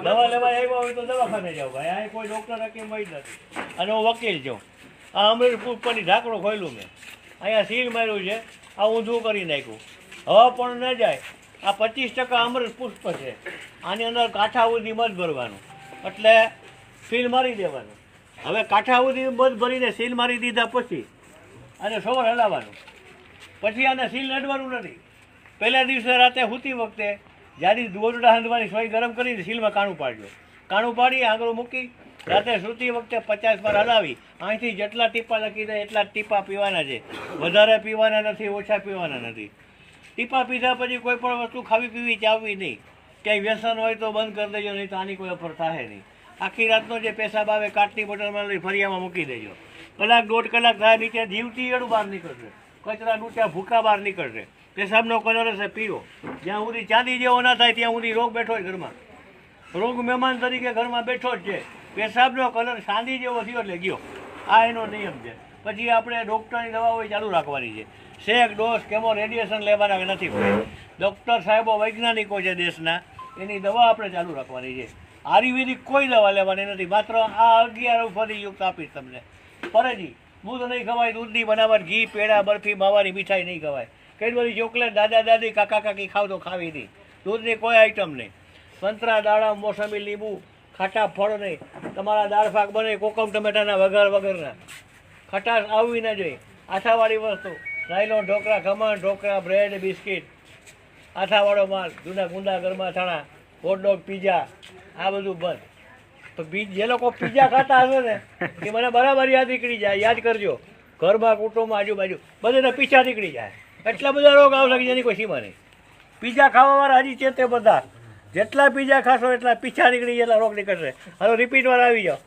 દવા લેવા આવ્યા હોય તો દવાખાને જાઓ ભાઈ, અહીં કોઈ ડૉક્ટર હકીમ હોય નથી. અને હું વકીલ છું. આ અમૃતપુર ઉપરની ઢાંકણું ખોલ્યું મેં, અહીંયા સીલ માર્યું છે, આ ઊંધું કરી નાખ્યું. હવા પણ ન જાય. આ 25% અમૃત પુષ્પ છે, આની અંદર કાંઠા સુધી મધ ભરવાનું, એટલે સીલ મારી દેવાનું. હવે કાંઠા સુધી મધ ભરીને સીલ મારી દીધા પછી અને સવાર હલાવવાનું, પછી આને સીલ નડવાનું નથી. પહેલા દિવસે રાતે સૂતી વખતે જ્યારે ગોરડા હાંધવાની સોય ગરમ કરીને સીલમાં કાણું પાડજો. કાણું પાડી આંગળું મૂકી રાતે સૂતી વખતે 50 વાર હલાવી અહીંથી જેટલા ટીપા લખી દે એટલા ટીપા પીવાના છે. વધારે પીવાના નથી, ઓછા પીવાના નથી. ટીપા પીધા પછી કોઈ પણ વસ્તુ ખાવી પીવી ચાવવી નહીં. ક્યાંય વ્યસન હોય તો બંધ કરી દેજો, નહીં તો આની કોઈ અસર થાય નહીં. આખી રાતનો જે પેશાબ આવે કાચની બોટલમાં લઈ ફરિયામાં મૂકી દેજો. કલાક 1.5 કલાક થાય નીચે જીવતી એડું બહાર નીકળશે, કચરા ડૂટ્યા ભૂકા બહાર નીકળશે. પેશાબનો કલર હશે પીળો. જ્યાં સુધી ચાંદી જેવો ના થાય ત્યાં સુધી રોગ બેઠો જ ઘરમાં. રોગ મહેમાન તરીકે ઘરમાં બેઠો જ છે. પેશાબનો કલર ચાંદી જેવો થયો એટલે ગયો. આ એનો નિયમ છે. પછી આપણે ડૉક્ટરની દવાઓ ચાલુ રાખવાની છે. શેક ડોઝ કેમો રેડિયેશન લેવાના નથી. ડૉક્ટર સાહેબો વૈજ્ઞાનિકો છે દેશના, એની દવા આપણે ચાલુ રાખવાની છે. આયુર્વેદિક કોઈ દવા લેવાની નથી. માત્ર આ 11 ઉપરથી યુક્ત આપીશ તમને. ફરજી દૂધ નહીં ખવાય, દૂધની બનાવટ, ઘી, પેડા, બરફી, માવાની મીઠાઈ નહીં ખવાય. કઈ બધી ચોકલેટ દાદા દાદી કાકા કાકી ખાવ તો ખાવી નહીં. દૂધની કોઈ આઈટમ નહીં. સંતરા, દાડમ, મોસંબી, લીંબુ, ખાટા ફળ નહીં. તમારા દાળ શાક બને કોકમ ટમેટાના વગરના. ખટાશ આવવી ન જોઈએ. આથાવાળી વસ્તુ, નાયલોન ઢોકળા, ખમણ, ઢોકળા, બ્રેડ, બિસ્કિટ, આથાવાળો માલ, જૂના ગુંદા, ગરમા થાણા, હોટડોગ, પીઝા, આ બધું બંધ. તો જે લોકો પીઝા ખાતા હશે ને એ મને બરાબર યાદ નીકળી જાય. યાદ કરજો, ઘરમાં, કુટુંબ, આજુબાજુ બધાને પીછા નીકળી જાય. એટલા બધા રોગ આવશે કે જેની કોઈ સીમા નહીં. પીઝા ખાવાવાળા હજી ચેતે બધા. જેટલા પીઝા ખાશો એટલા પીછા નીકળી જાય, એટલા રોગ નીકળશે. હવે રિપીટ વાર આવી જાઓ.